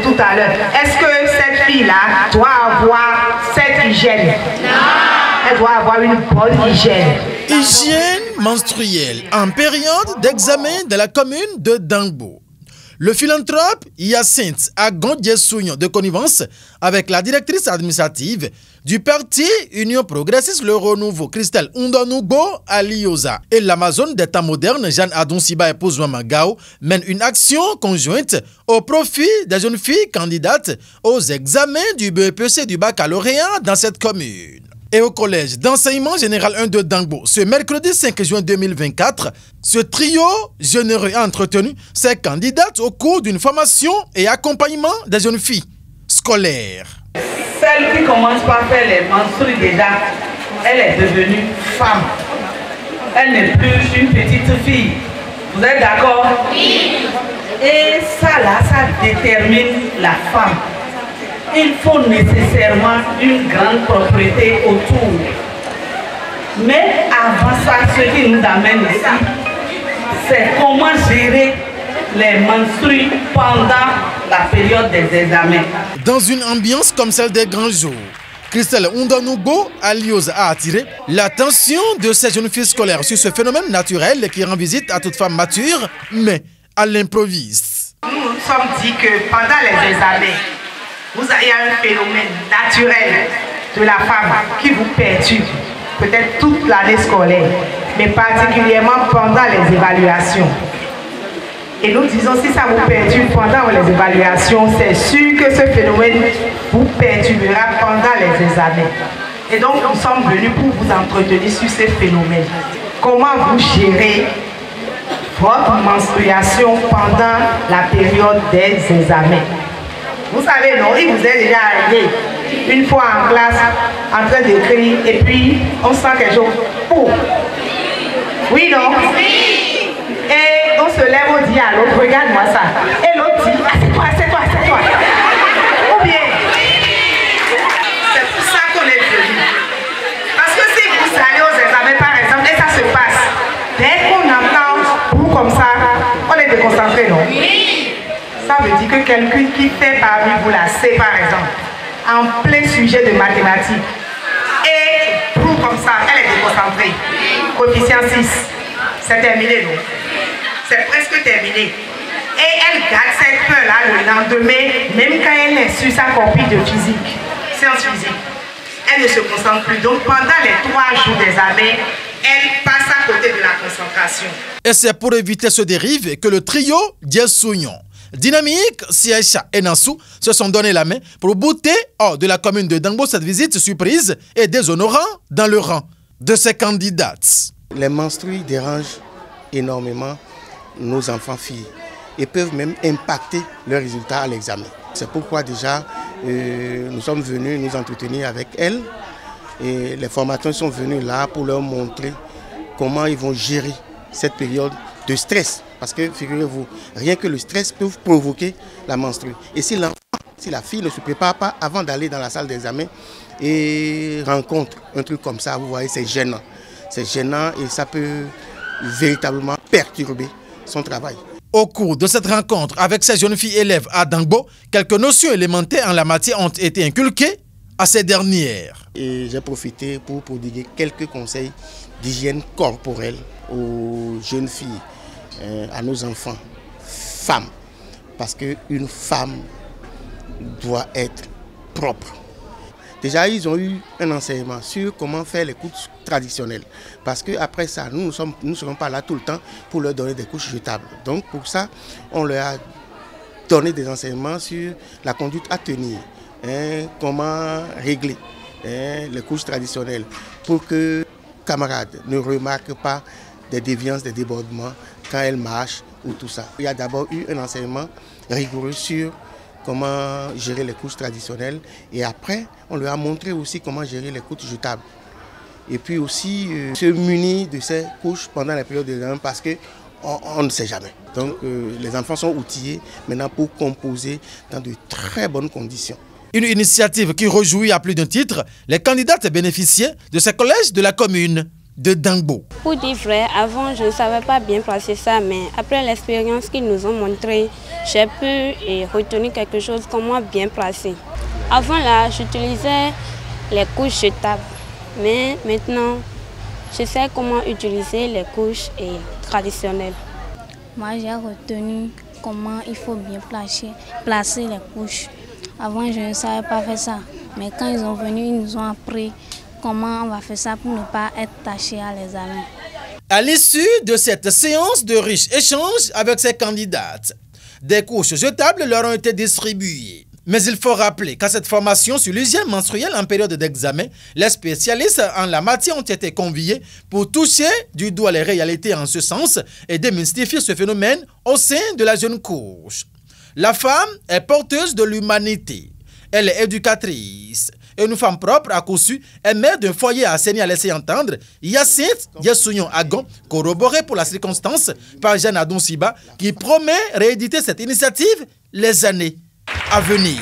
tout à l'heure. Est-ce que cette fille-là doit avoir cette hygiène? Non. Elle doit avoir une bonne hygiène. Hygiène menstruelle en période d'examen de la commune de Dangbo. Le philanthrope Hyacinthe Agon-Diessouignon de connivence avec la directrice administrative du parti Union Progressiste Le Renouveau, Christelle Undonougo Alioza, et l'Amazone d'État moderne, Jeanne Adonsiba épouse Mamagao, mènent une action conjointe au profit des jeunes filles candidates aux examens du BEPC du baccalauréat dans cette commune. Et au collège d'enseignement général 1 de Dangbo, ce mercredi 5 juin 2024, ce trio généreux a entretenu ses candidates au cours d'une formation et accompagnement des jeunes filles scolaires. Celle qui commence par faire les menstrues déjà, elle est devenue femme. Elle n'est plus une petite fille. Vous êtes d'accord? Oui. Et ça là, ça détermine la femme. Il faut nécessairement une grande propriété autour. Mais avant ça, ce qui nous amène ici, c'est comment gérer les menstrues pendant la période des examens. Dans une ambiance comme celle des grands jours, Christelle Undonougo Alioza a attiré l'attention de ces jeunes filles scolaires sur ce phénomène naturel qui rend visite à toute femme mature, mais à l'improviste. Nous nous sommes dit que pendant les examens, il y a un phénomène naturel de la femme qui vous perturbe, peut-être toute l'année scolaire, mais particulièrement pendant les évaluations. Et nous disons, si ça vous perturbe pendant les évaluations, c'est sûr que ce phénomène vous perturbera pendant les examens. Et donc, nous sommes venus pour vous entretenir sur ces phénomènes. Comment vous gérez votre menstruation pendant la période des examens? Vous savez, non, il vous est déjà arrivé une fois en classe, en train d'écrire, et puis on sent quelque chose. Oh. Oui, non? Oui. Et on se lève, on dit à l'autre, regarde-moi ça. Et l'autre dit, assieds-toi, assieds-toi, assieds-toi. Ou bien, c'est pour ça qu'on est venu. Parce que si vous allez aux examens, par exemple, et ça se passe, dès qu'on entend vous comme ça, on est déconcentré, non? Oui. Ça veut dire que quelqu'un qui fait parmi vous la C, par exemple, en plein sujet de mathématiques, et prouve comme ça, elle est déconcentrée. Coefficient 6, c'est terminé, non? C'est presque terminé. Et elle garde cette peur-là le lendemain, même quand elle est sur sa copie de physique, sciences physique. Elle ne se concentre plus. Donc pendant les 3 jours d'examen, elle passe à côté de la concentration. Et c'est pour éviter ce dérive que le trio Diessouignon, Dynamique, Siaïcha et Nassou se sont donné la main pour bouter hors de la commune de Dangbo cette visite surprise et déshonorant dans le rang de ces candidates. Les menstrues dérangent énormément nos enfants filles et peuvent même impacter leurs résultats à l'examen. C'est pourquoi déjà nous sommes venus nous entretenir avec elles et les formateurs sont venus là pour leur montrer comment ils vont gérer cette période de stress. Parce que, figurez-vous, rien que le stress peut provoquer la menstrue. Et si l'enfant, si la fille ne se prépare pas avant d'aller dans la salle d'examen et rencontre un truc comme ça, vous voyez, c'est gênant. C'est gênant et ça peut véritablement perturber son travail. Au cours de cette rencontre avec ces jeunes filles élèves à Dangbo, quelques notions élémentaires en la matière ont été inculquées à ces dernières. Et j'ai profité pour prodiguer quelques conseils d'hygiène corporelle aux jeunes filles, à nos enfants, femmes. Parce qu'une femme doit être propre. Déjà, ils ont eu un enseignement sur comment faire les couches traditionnelles. Parce qu'après ça, nous ne serons pas là tout le temps pour leur donner des couches jetables. Donc pour ça, on leur a donné des enseignements sur la conduite à tenir, comment régler les couches traditionnelles pour que les camarades ne remarquent pas des déviances, des débordements quand elles marchent ou tout ça. Il y a d'abord eu un enseignement rigoureux sur comment gérer les couches traditionnelles et après on leur a montré aussi comment gérer les couches jetables et puis aussi se munir de ces couches pendant la période d'examen parce qu'on ne sait jamais. Donc les enfants sont outillés maintenant pour composer dans de très bonnes conditions. Une initiative qui réjouit à plus d'un titre les candidates bénéficiaires de ces collèges de la commune. de Dangbo. Pour dire vrai, avant je ne savais pas bien placer ça, mais après l'expérience qu'ils nous ont montré, j'ai pu retenir quelque chose, comment bien placer. Avant là, j'utilisais les couches jetables, mais maintenant, je sais comment utiliser les couches traditionnelles. Moi, j'ai retenu comment il faut bien placer les couches. Avant, je ne savais pas faire ça, mais quand ils sont venus, ils nous ont appris comment on va faire ça pour ne pas être taché à l'examen. À l'issue de cette séance de riches échanges avec ces candidates, des couches jetables leur ont été distribuées. Mais il faut rappeler qu'à cette formation sur l'hygiène menstruelle en période d'examen, les spécialistes en la matière ont été conviés pour toucher du doigt les réalités en ce sens et démystifier ce phénomène au sein de la jeune couche. La femme est porteuse de l'humanité. Elle est éducatrice. Une femme propre, à coup sûr, est mère d'un foyer à Séni, à laisser entendre Hyacinthe Yessounion Agon, corroboré pour la circonstance par Jeanne Adonsiba, qui promet rééditer cette initiative les années à venir.